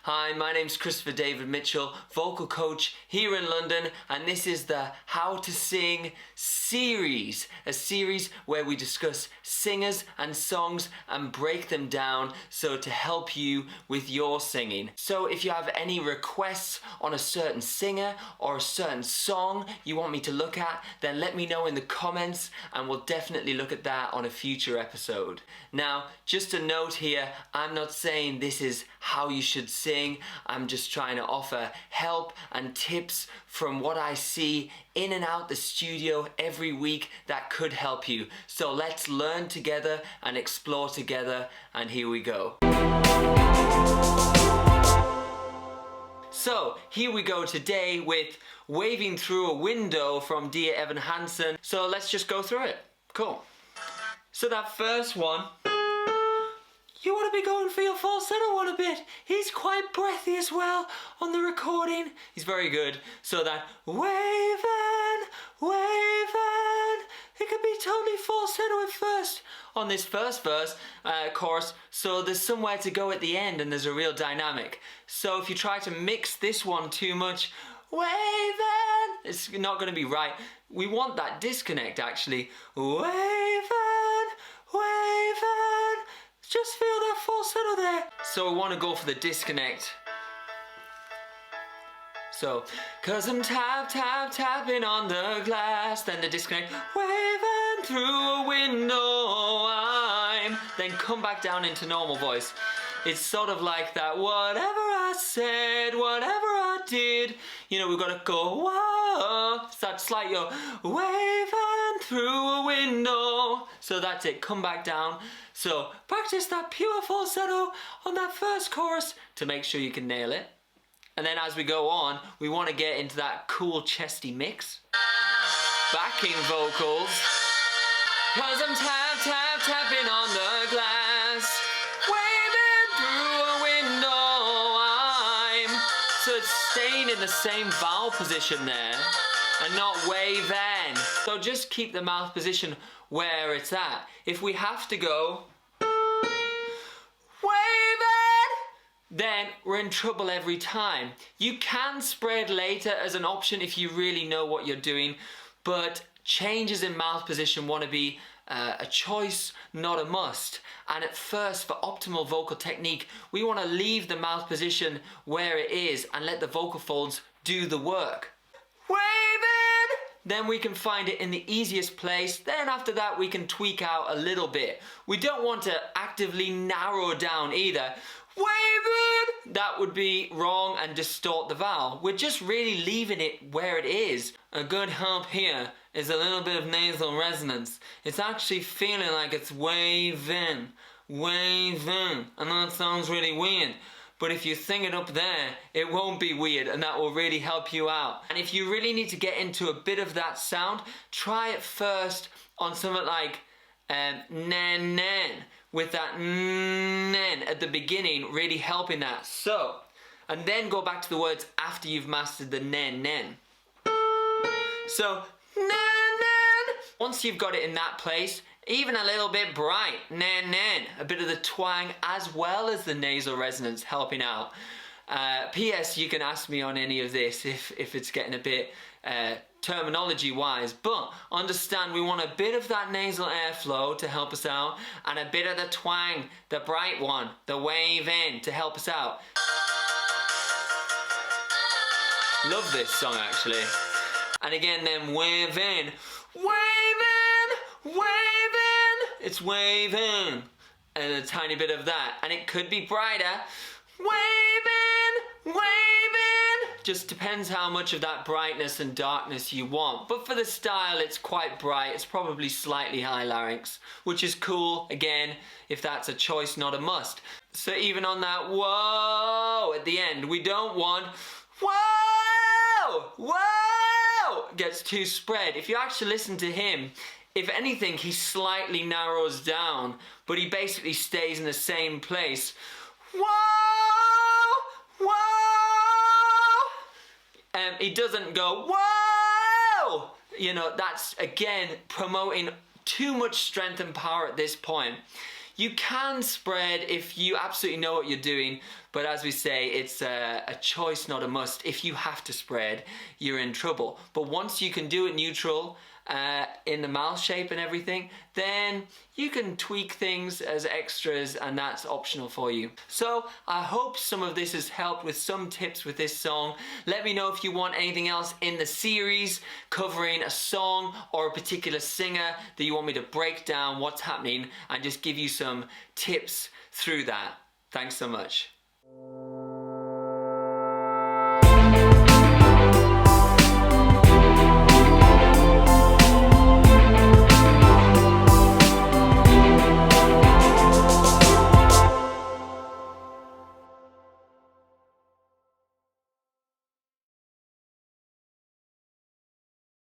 Hi, my name's Christopher David Mitchell, vocal coach here in London, and this is the How to Sing series, a series where we discuss singers and songs and break them down so to help you with your singing. So if you have any requests on a certain singer or a certain song you want me to look at, then let me know in the comments and we'll definitely look at that on a future episode. Now, just a note here, I'm not saying this is how you should sing. I'm just trying to offer help and tips from what I see in and out the studio every week that could help you. So let's learn together and explore together, and here we go. So here we go today with Waving Through a Window from Dear Evan Hansen. So let's just go through it. Cool. So that first one, you want to be going for your falsetto one a bit. He's quite breathy as well on the recording. He's very good. So that waving, waving, it could be totally falsetto at first on this first verse, chorus. So there's somewhere to go at the end and there's a real dynamic. So if you try to mix this one too much, waving, it's not going to be right. We want that disconnect actually. Waving, waving. Just feel that falsetto there. So we want to go for the disconnect. So, 'cause I'm tapping on the glass, then the disconnect, waving through a window, then come back down into normal voice. It's sort of like that, whatever I said, whatever I did, you know, we've got to go, whoa, it's that slight, yo, waving through a window. So that's it, come back down. So practice that pure falsetto on that first chorus to make sure you can nail it. And then as we go on, we want to get into that cool chesty mix. Backing vocals. 'Cause I'm tapping on the glass, waving through a window, So it's staying in the same vowel position there and not waving. So just keep the mouth position where it's at. If we have to go waving, then we're in trouble every time. You can spread later as an option if you really know what you're doing, but changes in mouth position want to be a choice, not a must. And at first, for optimal vocal technique, we want to leave the mouth position where it is and let the vocal folds do the work. Waving! Then we can find it in the easiest place. Then after that, we can tweak out a little bit. We don't want to actively narrow down either. Waving! That would be wrong and distort the vowel. We're just really leaving it where it is. A good help here is a little bit of nasal resonance. It's actually feeling like it's waving, waving. I know it sounds really weird, but if you sing it up there, it won't be weird, and that will really help you out. And if you really need to get into a bit of that sound, try it first on something like nen nen, with that nen at the beginning, really helping that. So, and then go back to the words after you've mastered the nen nen. So, nen nen. Once you've got it in that place, even a little bit bright, nen nen, a bit of the twang as well as the nasal resonance helping out. P.S. You can ask me on any of this if it's getting a bit terminology wise, but understand we want a bit of that nasal airflow to help us out and a bit of the twang, the bright one, the wave in to help us out. Love this song actually. And again then wave in, waving, waving, it's waving, and a tiny bit of that, and it could be brighter, waving, waving, just depends how much of that brightness and darkness you want. But for the style, it's quite bright. It's probably slightly high larynx, which is cool, again, if that's a choice, not a must. So even on that whoa at the end, we don't want whoa, whoa, gets too spread. If you actually listen to him, if anything, he slightly narrows down, but he basically stays in the same place. Whoa, whoa. He doesn't go, whoa! You know, that's, again, promoting too much strength and power at this point. You can spread if you absolutely know what you're doing, but as we say, it's a choice, not a must. If you have to spread, you're in trouble. But once you can do it neutral, in the mouth shape and everything, then you can tweak things as extras, and that's optional for you. So I hope some of this has helped with some tips with this song. Let me know if you want anything else in the series covering a song or a particular singer that you want me to break down what's happening and just give you some tips through that. Thanks so much.